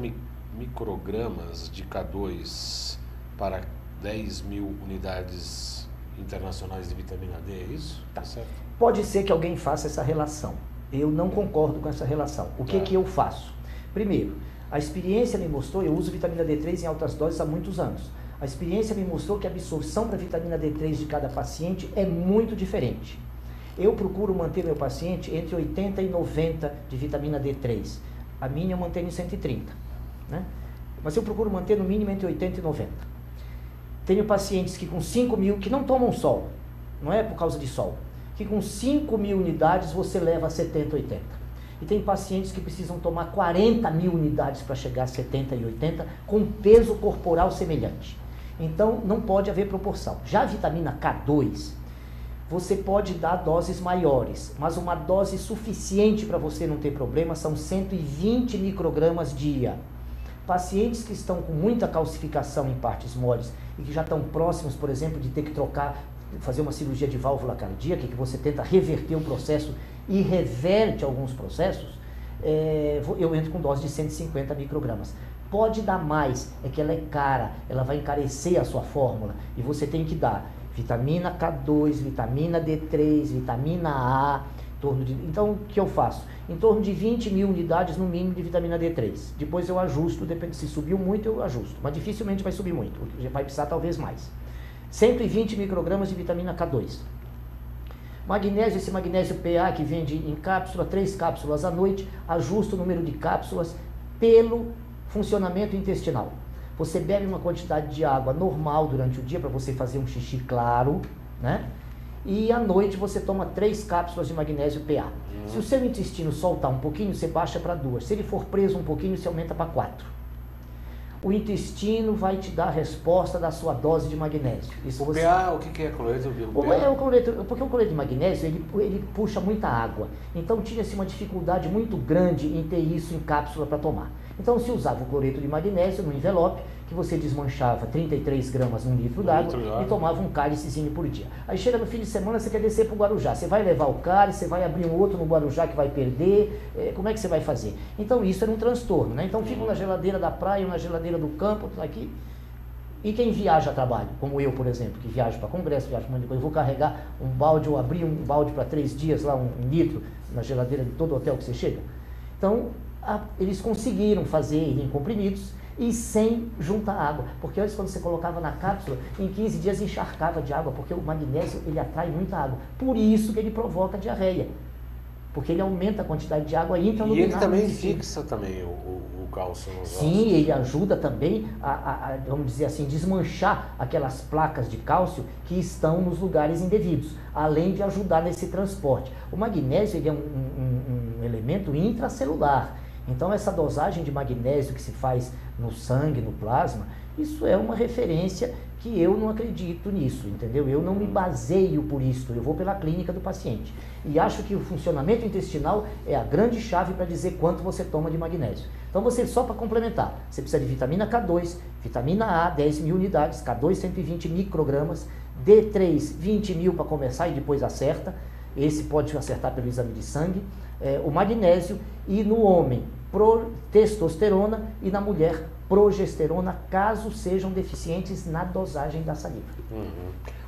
microgramas de K2 para 10 mil unidades internacionais de vitamina D, é isso? Tá certo? Pode ser que alguém faça essa relação. Eu não concordo com essa relação. O que eu faço? Primeiro, a experiência me mostrou, eu uso vitamina D3 em altas doses há muitos anos. A experiência me mostrou que a absorção para vitamina D3 de cada paciente é muito diferente. Eu procuro manter meu paciente entre 80 e 90 de vitamina D3. A minha eu mantenho em 130. Né? Mas eu procuro manter no mínimo entre 80 e 90. Tenho pacientes que com 5 mil, que não tomam sol, não é por causa de sol, que com 5 mil unidades você leva a 70, 80. E tem pacientes que precisam tomar 40 mil unidades para chegar a 70 e 80 com peso corporal semelhante. Então não pode haver proporção. Já a vitamina K2, você pode dar doses maiores, mas uma dose suficiente para você não ter problema são 120 microgramas dia. Pacientes que estão com muita calcificação em partes moles e que já estão próximos, por exemplo, de ter que fazer uma cirurgia de válvula cardíaca, que você tenta reverter o processo e reverte alguns processos, eu entro com dose de 150 microgramas. Pode dar mais, é que ela é cara, ela vai encarecer a sua fórmula e você tem que dar vitamina K2, vitamina D3, vitamina A, então o que eu faço? Em torno de 20 mil unidades no mínimo de vitamina D3. Depois eu ajusto, depende, se subiu muito eu ajusto, mas dificilmente vai subir muito, vai precisar talvez mais. 120 microgramas de vitamina K2. Magnésio, esse magnésio PA que vende em cápsula, 3 cápsulas à noite, ajusta o número de cápsulas pelo funcionamento intestinal. Você bebe uma quantidade de água normal durante o dia para você fazer um xixi claro, né? E à noite você toma 3 cápsulas de magnésio PA. Se o seu intestino soltar um pouquinho, você baixa para 2. Se ele for preso um pouquinho, você aumenta para 4. o intestino vai te dar a resposta da sua dose de magnésio. Isso O você... PA, o que é cloreto? Porque o cloreto de magnésio, ele puxa muita água. Então tinha-se uma dificuldade muito grande em ter isso em cápsula para tomar. Então se usava o cloreto de magnésio no envelope, que você desmanchava 33 gramas num litro d'água e tomava um cálicezinho por dia. Aí chega no fim de semana, você quer descer para o Guarujá. Você vai levar o cálice, você vai abrir um outro no Guarujá que vai perder. Como é que você vai fazer? Então isso era um transtorno, né? Então ficam na geladeira da praia, ou na geladeira do campo, aqui. E quem viaja a trabalho, como eu, por exemplo, que viajo para congresso, viajo para um monte de coisa, eu vou carregar um balde ou abrir um balde para 3 dias, lá um litro, na geladeira de todo hotel que você chega. Então, eles conseguiram fazer ele em comprimidos e sem juntar água, porque antes quando você colocava na cápsula, em 15 dias encharcava de água, porque o magnésio ele atrai muita água, por isso que ele provoca diarreia, porque ele aumenta a quantidade de água intraluminar. E ele também fixa também o cálcio nos ossos. Sim, ele ajuda também a, vamos dizer assim, desmanchar aquelas placas de cálcio que estão nos lugares indevidos, além de ajudar nesse transporte. O magnésio ele é um elemento intracelular. Então essa dosagem de magnésio que se faz no sangue, no plasma, isso é uma referência que eu não acredito nisso, entendeu? Eu não me baseio por isso, eu vou pela clínica do paciente. E acho que o funcionamento intestinal é a grande chave para dizer quanto você toma de magnésio. Então você, só para complementar, você precisa de vitamina K2, vitamina A, 10.000 unidades, K2, 120 microgramas, D3, 20.000 para começar e depois acerta. Esse pode acertar pelo exame de sangue. O magnésio, e no homem testosterona e na mulher progesterona, caso sejam deficientes na dosagem da saliva.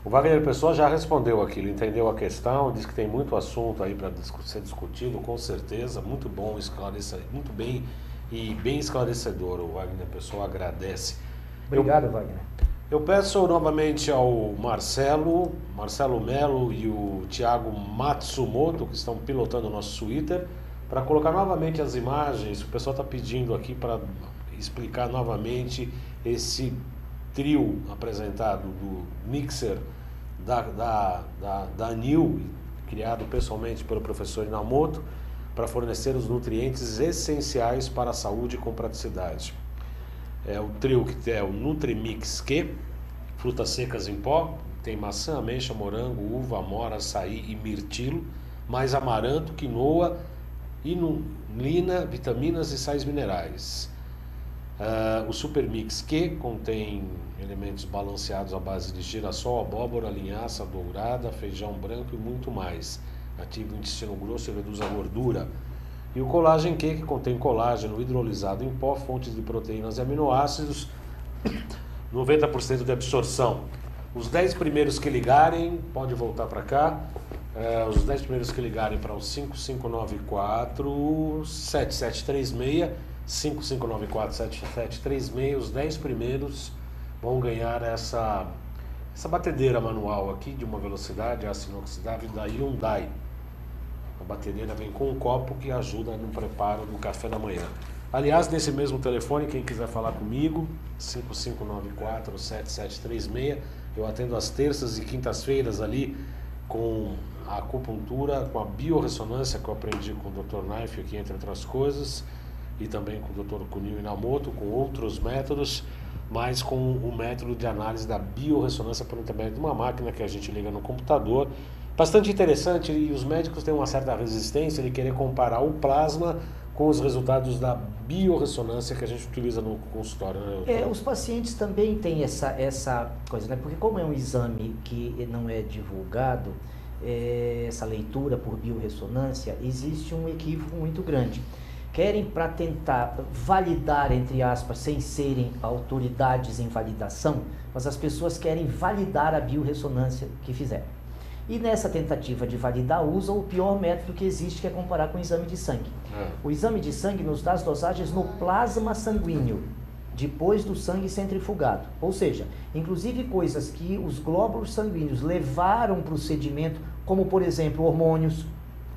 O Wagner Pessoa já respondeu aquilo, entendeu a questão, diz que tem muito assunto aí para ser discutido, com certeza, muito bom, muito bem e bem esclarecedor. O Wagner Pessoa agradece. Obrigado, Wagner. Eu peço novamente ao Marcelo Melo e o Thiago Matsumoto, que estão pilotando o nosso Twitter, para colocar novamente as imagens. O pessoal está pedindo aqui para explicar novamente esse trio apresentado do mixer da New, criado pessoalmente pelo professor Inamoto, para fornecer os nutrientes essenciais para a saúde com praticidade. É o trio que é o Nutrimix Q, frutas secas em pó, tem maçã, ameixa, morango, uva, amora, açaí e mirtilo, mais amaranto, quinoa, inulina, vitaminas e sais minerais. O Super Mix Q contém elementos balanceados à base de girassol, abóbora, linhaça dourada, feijão branco e muito mais. Ativa o intestino grosso e reduz a gordura. E o Collagen Q, que contém colágeno hidrolisado em pó, fontes de proteínas e aminoácidos, 90% de absorção. Os 10 primeiros que ligarem, pode voltar para cá, os 10 primeiros que ligarem para o 5594-7736, 5594-7736, os 10 primeiros vão ganhar essa batedeira manual aqui de uma velocidade aço inoxidável da Hyundai. A batedeira vem com um copo que ajuda no preparo do café da manhã. Aliás, nesse mesmo telefone, quem quiser falar comigo, 5594-7736, eu atendo às terças e quintas-feiras ali com a acupuntura, com a biorressonância que eu aprendi com o Dr. Knife aqui, entre outras coisas, e também com o Dr. Kunio Inamoto, com outros métodos, mas com o método de análise da biorressonância por intermédio de uma máquina que a gente liga no computador. Bastante interessante, e os médicos têm uma certa resistência de querer comparar o plasma com os resultados da biorressonância que a gente utiliza no consultório, né? Os pacientes também têm essa coisa, né? Porque como é um exame que não é divulgado, essa leitura por biorressonância, existe um equívoco muito grande. Querem, para tentar validar, entre aspas, sem serem autoridades em validação, mas as pessoas querem validar a biorressonância que fizeram. E nessa tentativa de validar, usam o pior método que existe, que é comparar com o exame de sangue. O exame de sangue nos dá as dosagens no plasma sanguíneo, depois do sangue centrifugado. Ou seja, inclusive coisas que os glóbulos sanguíneos levaram para o sedimento, como por exemplo hormônios.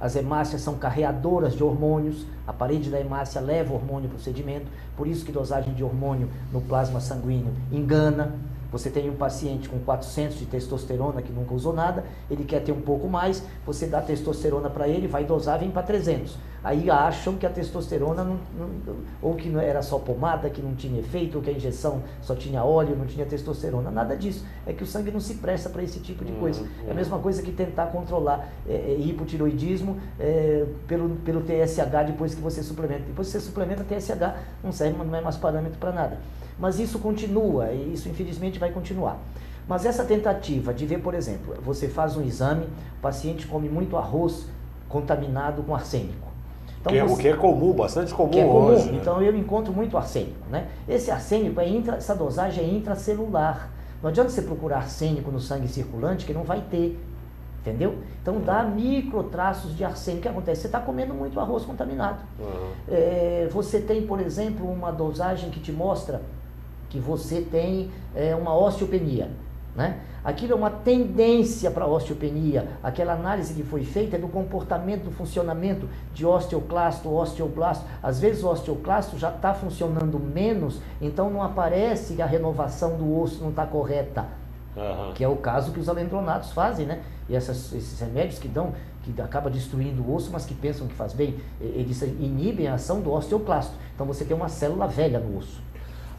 As hemácias são carreadoras de hormônios, a parede da hemácia leva hormônio para o sedimento, por isso que dosagem de hormônio no plasma sanguíneo engana. Você tem um paciente com 400 de testosterona que nunca usou nada, ele quer ter um pouco mais, você dá testosterona para ele, vai dosar, vem para 300. Aí acham que a testosterona, ou que não era só pomada, que não tinha efeito, ou que a injeção só tinha óleo, não tinha testosterona. Nada disso. É que o sangue não se presta para esse tipo de coisa. É a mesma coisa que tentar controlar hipotiroidismo pelo TSH depois que você suplementa. Depois que você suplementa, TSH não serve, não é mais parâmetro para nada. Mas isso continua, e isso infelizmente vai continuar. Mas essa tentativa de ver, por exemplo, você faz um exame, o paciente come muito arroz contaminado com arsênico. Então, o que é comum, bastante comum hoje. Né? Então eu encontro muito arsênico, né? Esse arsênico, essa dosagem é intracelular. Não adianta você procurar arsênico no sangue circulante, que não vai ter, entendeu? Então dá microtraços de arsênico. O que acontece? Você está comendo muito arroz contaminado. Você tem, por exemplo, uma dosagem que te mostra que você tem uma osteopenia, né? Aquilo é uma tendência para a osteopenia. Aquela análise que foi feita é do comportamento, do funcionamento de osteoclasto, osteoblasto. Às vezes o osteoclasto já está funcionando menos, então não aparece que a renovação do osso não está correta. Que é o caso que os alendronatos fazem, né? E esses remédios que acaba destruindo o osso, mas que pensam que faz bem, eles inibem a ação do osteoclasto. Então você tem uma célula velha no osso.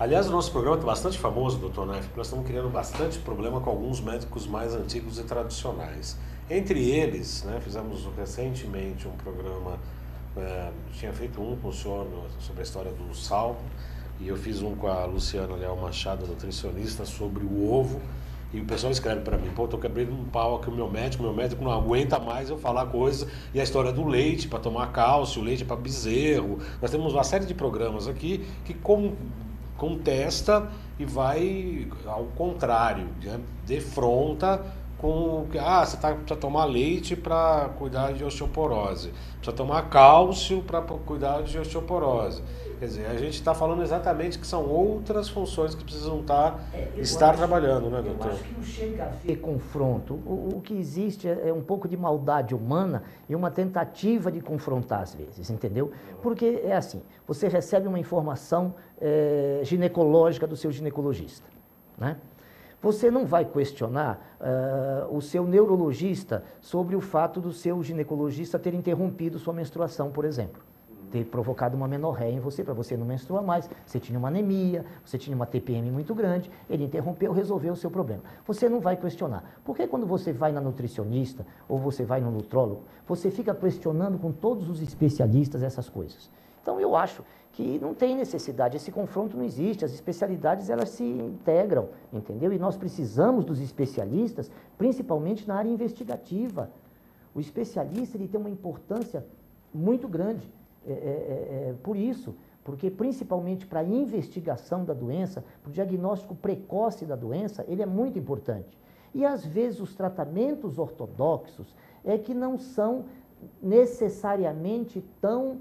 Aliás, o nosso programa está bastante famoso, Dr. Neff, porque nós estamos criando bastante problema com alguns médicos mais antigos e tradicionais. Entre eles, né, fizemos recentemente um programa, tinha feito um com o senhor sobre a história do sal, e eu fiz um com a Luciana Leal Machado, nutricionista, sobre o ovo, e o pessoal escreve para mim, estou quebrando um pau aqui, o meu médico não aguenta mais eu falar coisas, e a história do leite para tomar cálcio, leite para bezerro. Nós temos uma série de programas aqui que contesta e vai ao contrário, né? Defronta com que você precisa tomar leite para cuidar de osteoporose, precisa tomar cálcio para cuidar de osteoporose. Quer dizer, a gente está falando exatamente que são outras funções que precisam estar trabalhando, né, doutor? Eu acho que não chega a haver confronto. O que existe é um pouco de maldade humana e uma tentativa de confrontar às vezes, entendeu? Porque é assim, você recebe uma informação ginecológica do seu ginecologista, né? Você não vai questionar o seu neurologista sobre o fato do seu ginecologista ter interrompido sua menstruação, por exemplo. Ter provocado uma menorreia em você, para você não menstruar mais, você tinha uma anemia, você tinha uma TPM muito grande, ele interrompeu, resolveu o seu problema. Você não vai questionar. Porque quando você vai na nutricionista ou você vai no nutrólogo, você fica questionando com todos os especialistas essas coisas. Então eu acho que não tem necessidade, esse confronto não existe, as especialidades elas se integram, entendeu? E nós precisamos dos especialistas, principalmente na área investigativa. O especialista ele tem uma importância muito grande. Por isso, porque principalmente para a investigação da doença, para o diagnóstico precoce da doença, ele é muito importante. E às vezes os tratamentos ortodoxos que não são necessariamente tão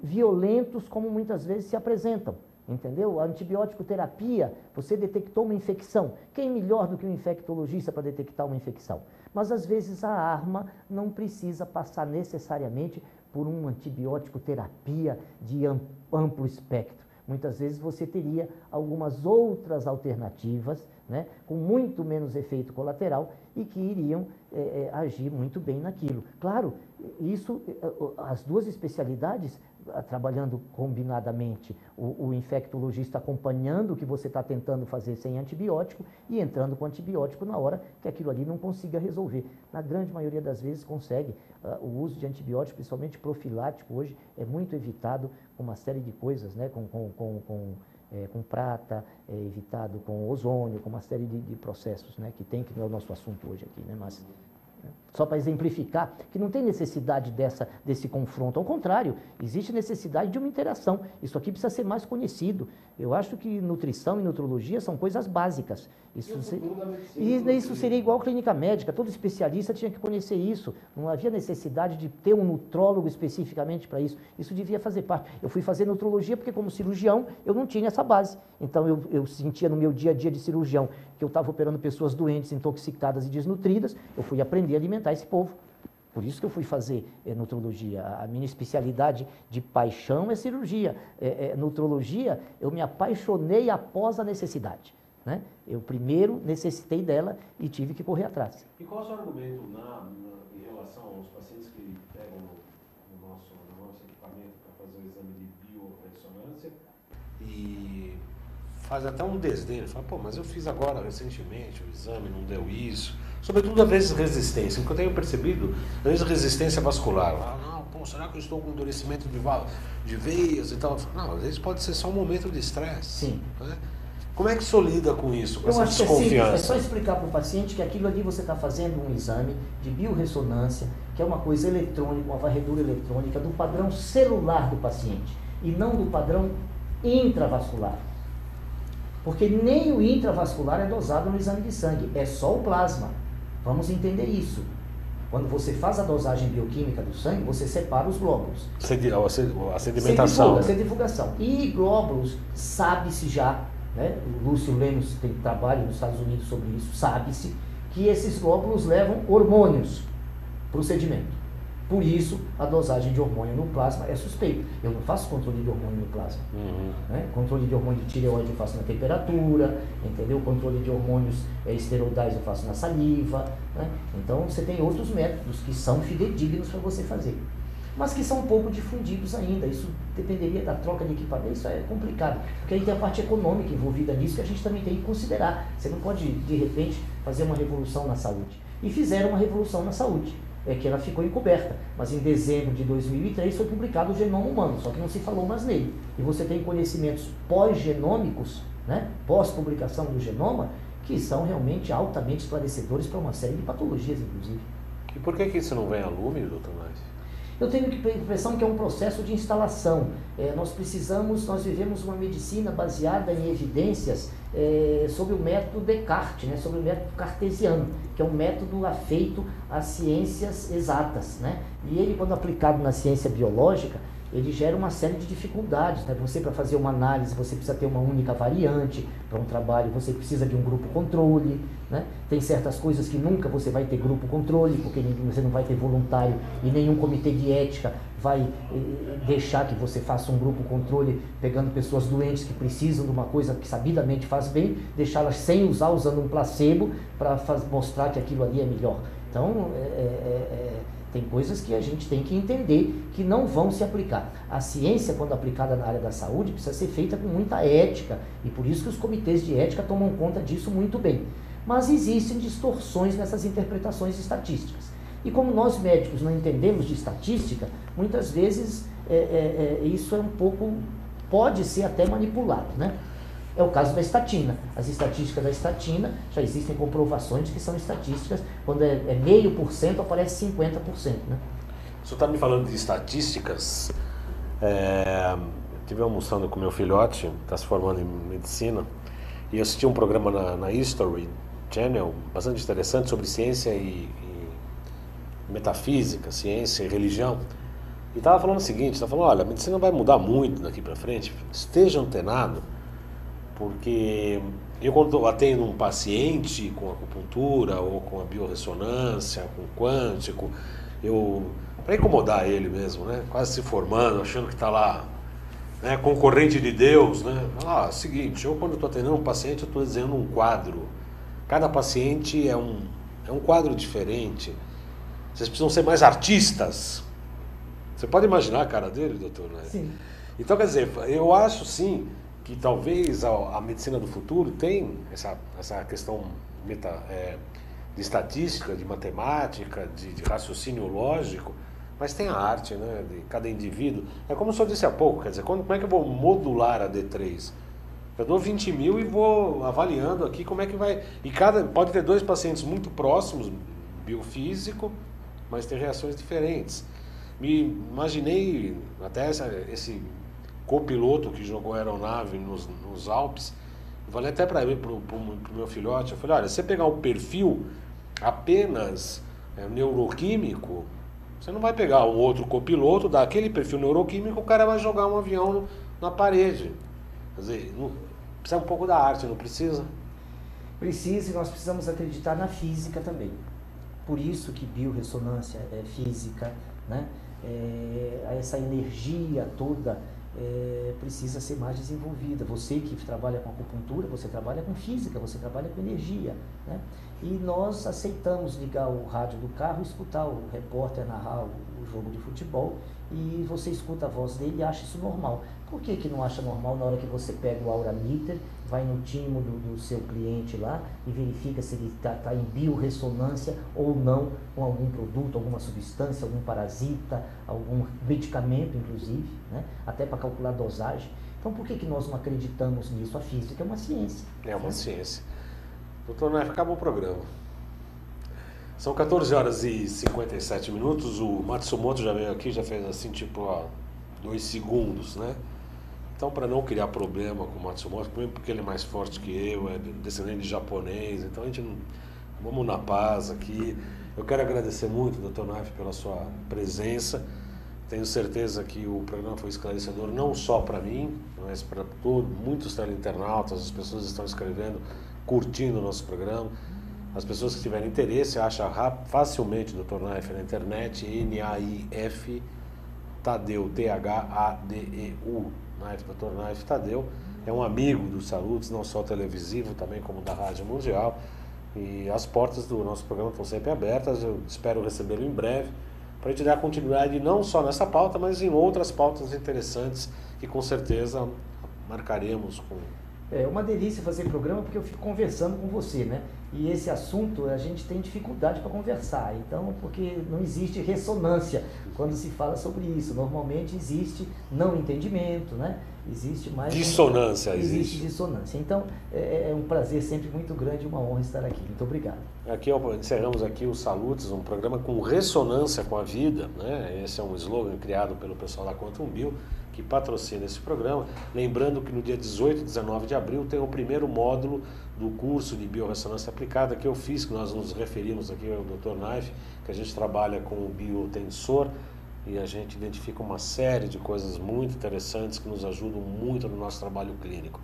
violentos como muitas vezes se apresentam, entendeu? A antibiótico terapia, você detectou uma infecção. Quem melhor do que um infectologista para detectar uma infecção? Mas às vezes a arma não precisa passar necessariamente por uma antibiótico terapia de amplo espectro. Muitas vezes você teria algumas outras alternativas, né, com muito menos efeito colateral e que iriam agir muito bem naquilo. Claro, isso, as duas especialidades trabalhando combinadamente, o infectologista acompanhando o que você está tentando fazer sem antibiótico e entrando com antibiótico na hora que aquilo ali não consiga resolver. Na grande maioria das vezes consegue. O uso de antibiótico, principalmente profilático, hoje é muito evitado com uma série de coisas, né? Com prata, evitado com ozônio, com uma série de processos, né? Que não é o nosso assunto hoje aqui, né? Mas só para exemplificar que não tem necessidade desse confronto. Ao contrário, existe necessidade de uma interação. Isso aqui precisa ser mais conhecido. Eu acho que nutrição e nutrologia são coisas básicas. Isso seria igual clínica médica. Todo especialista tinha que conhecer isso. Não havia necessidade de ter um nutrólogo especificamente para isso. Isso devia fazer parte. Eu fui fazer nutrologia porque, como cirurgião, eu não tinha essa base. Então, eu sentia no meu dia a dia de cirurgião que eu estava operando pessoas doentes, intoxicadas e desnutridas. Eu fui aprender a alimentar esse povo. Por isso que eu fui fazer nutrologia. A minha especialidade de paixão é cirurgia. Nutrologia, eu me apaixonei após a necessidade, né? Eu primeiro necessitei dela e tive que correr atrás. E qual é o seu argumento em relação aos pacientes que pegam no nosso equipamento para fazer o exame de biorressonância e faz até um desdém. Ele fala, pô, mas eu fiz agora recentemente o exame, não deu isso. Sobretudo às vezes resistência, porque eu tenho percebido, às vezes resistência vascular. Não, pô, será que eu estou com endurecimento de veias e tal? Não, às vezes pode ser só um momento de estresse. Sim. Né? Como é que o senhor lida com isso, com Eu essa acho que desconfiança? é só explicar para o paciente que aquilo ali você está fazendo um exame de biorressonância, que é uma coisa eletrônica, uma varredura eletrônica do padrão celular do paciente e não do padrão intravascular. Porque nem o intravascular é dosado no exame de sangue, é só o plasma. Vamos entender isso. Quando você faz a dosagem bioquímica do sangue, você separa os glóbulos. A sedimentação. Centrifugação. E glóbulos, sabe-se já, né? O Lúcio Lemos tem trabalho nos Estados Unidos sobre isso, sabe-se que esses glóbulos levam hormônios para o sedimento. Por isso, a dosagem de hormônio no plasma é suspeita. Eu não faço controle de hormônio no plasma. Né? Controle de hormônio de tireoide eu faço na temperatura, entendeu? Controle de hormônios esteroidais eu faço na saliva. Né? Então, você tem outros métodos que são fidedignos para você fazer. Mas que são um pouco difundidos ainda. Isso dependeria da troca de equipamento. Isso é complicado. Porque aí tem a parte econômica envolvida nisso que a gente também tem que considerar. Você não pode, de repente, fazer uma revolução na saúde. E fizeram uma revolução na saúde. É que ela ficou encoberta, mas em dezembro de 2003 foi publicado o genoma humano, só que não se falou mais nele. E você tem conhecimentos pós-genômicos, né, pós-publicação do genoma, que são realmente altamente esclarecedores para uma série de patologias, inclusive. E por que isso não vem a lume, doutor Márcio? Eu tenho a impressão que é um processo de instalação. Nós vivemos uma medicina baseada em evidências sobre o método Descartes, né, sobre o método cartesiano, que é um método afeito às ciências exatas. Né? E ele, quando aplicado na ciência biológica, ele gera uma série de dificuldades. Né? Você, para fazer uma análise, você precisa ter uma única variante. Para um trabalho, você precisa de um grupo controle. Né? Tem certas coisas que nunca você vai ter grupo controle, porque você não vai ter voluntário e nenhum comitê de ética vai deixar que você faça um grupo controle pegando pessoas doentes que precisam de uma coisa que sabidamente faz bem, deixá-las sem usar, usando um placebo para mostrar que aquilo ali é melhor. Então, tem coisas que a gente tem que entender que não vão se aplicar. A ciência, quando aplicada na área da saúde, precisa ser feita com muita ética, e por isso que os comitês de ética tomam conta disso muito bem. Mas existem distorções nessas interpretações estatísticas. E como nós médicos não entendemos de estatística, muitas vezes isso é um pouco, pode ser até manipulado, né? É o caso da estatina. As estatísticas da estatina, já existem comprovações que são estatísticas, quando é 0,5% aparece 50%. Né? O senhor está me falando de estatísticas. Eu estive almoçando com meu filhote, está se formando em medicina, e eu assisti um programa na History Channel, bastante interessante, sobre ciência e metafísica, ciência e religião. E estava falando o seguinte, estava falando, olha, a medicina vai mudar muito daqui para frente, esteja antenado, porque eu, quando atendo um paciente com acupuntura ou com a biorressonância, com quântico, para incomodar ele mesmo, né? Quase se formando, achando que está lá, né? Concorrente de Deus, né? Seguinte, eu quando estou atendendo um paciente, eu estou desenhando um quadro. Cada paciente é um quadro diferente. Vocês precisam ser mais artistas. Você pode imaginar a cara dele, doutor? Né? Sim. Então, quer dizer, eu acho sim que talvez a medicina do futuro tem essa questão de estatística, de matemática, de raciocínio lógico, mas tem a arte, né, de cada indivíduo. É como o senhor disse há pouco, quer dizer, como é que eu vou modular a D3? Eu dou 20 mil e vou avaliando aqui como é que vai... E pode ter 2 pacientes muito próximos, biofísico, mas tem reações diferentes. Me imaginei até esse copiloto que jogou aeronave nos Alpes, eu falei até para o meu filhote, eu falei, olha, se você pegar um perfil apenas neuroquímico, você não vai pegar um outro copiloto, daquele perfil neuroquímico, o cara vai jogar um avião na parede. Quer dizer, precisa um pouco da arte, não precisa? Precisa, e nós precisamos acreditar na física também. Por isso que biorressonância é física, né? Essa energia toda precisa ser mais desenvolvida. Você que trabalha com acupuntura, você trabalha com física, você trabalha com energia, né? E nós aceitamos ligar o rádio do carro e escutar o repórter narrar o jogo de futebol, e você escuta a voz dele e acha isso normal. Por que não acha normal na hora que você pega o Aura Meter, vai no timo do seu cliente lá e verifica se ele está em biorressonância ou não com algum produto, alguma substância, algum parasita, algum medicamento inclusive, né? Até para calcular a dosagem. Então por que nós não acreditamos nisso? A física é uma ciência. É uma ciência. Doutor Naif, acabou o programa. São 14 horas e 57 minutos, o Matsumoto já veio aqui, já fez assim, tipo, 2 segundos, né? Então, para não criar problema com o Matsumoto, primeiro porque ele é mais forte que eu, é descendente de japonês, então a gente não... Vamos na paz aqui. Eu quero agradecer muito, doutor Naif, pela sua presença. Tenho certeza que o programa foi esclarecedor não só para mim, mas para muitos teleinternautas, as pessoas estão escrevendo, curtindo o nosso programa. As pessoas que tiverem interesse, acham facilmente o Dr. Naif na internet, Naif Tadeu, T-H-A-D-E-U, Naif, Dr. Naif Tadeu. É um amigo do Salutos, não só televisivo, também como da Rádio Mundial. E as portas do nosso programa estão sempre abertas, eu espero recebê-lo em breve, para a gente dar continuidade não só nessa pauta, mas em outras pautas interessantes que com certeza marcaremos com... É uma delícia fazer programa porque eu fico conversando com você, né? E esse assunto a gente tem dificuldade para conversar, então, porque não existe ressonância quando se fala sobre isso. Normalmente existe não entendimento, né? Existe mais... Dissonância, existe dissonância. Então, é um prazer sempre muito grande e uma honra estar aqui. Muito obrigado. Aqui encerramos aqui o Salutos, um programa com ressonância com a vida, né? Esse é um slogan criado pelo pessoal da Quantum Bio, que patrocina esse programa. Lembrando que no dia 18 e 19 de abril tem o primeiro módulo do curso de biorressonância aplicada que eu fiz, que nós nos referimos aqui ao Dr. Naif, que a gente trabalha com o biotensor e a gente identifica uma série de coisas muito interessantes que nos ajudam muito no nosso trabalho clínico.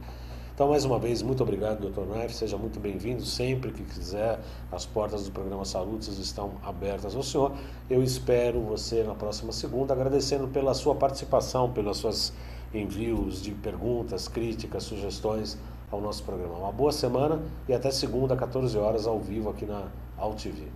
Então, mais uma vez, muito obrigado, Dr. Naif, seja muito bem-vindo, sempre que quiser, as portas do programa Salutos estão abertas ao senhor. Eu espero você na próxima segunda, agradecendo pela sua participação, pelos seus envios de perguntas, críticas, sugestões ao nosso programa. Uma boa semana e até segunda, 14 horas, ao vivo aqui na AltV.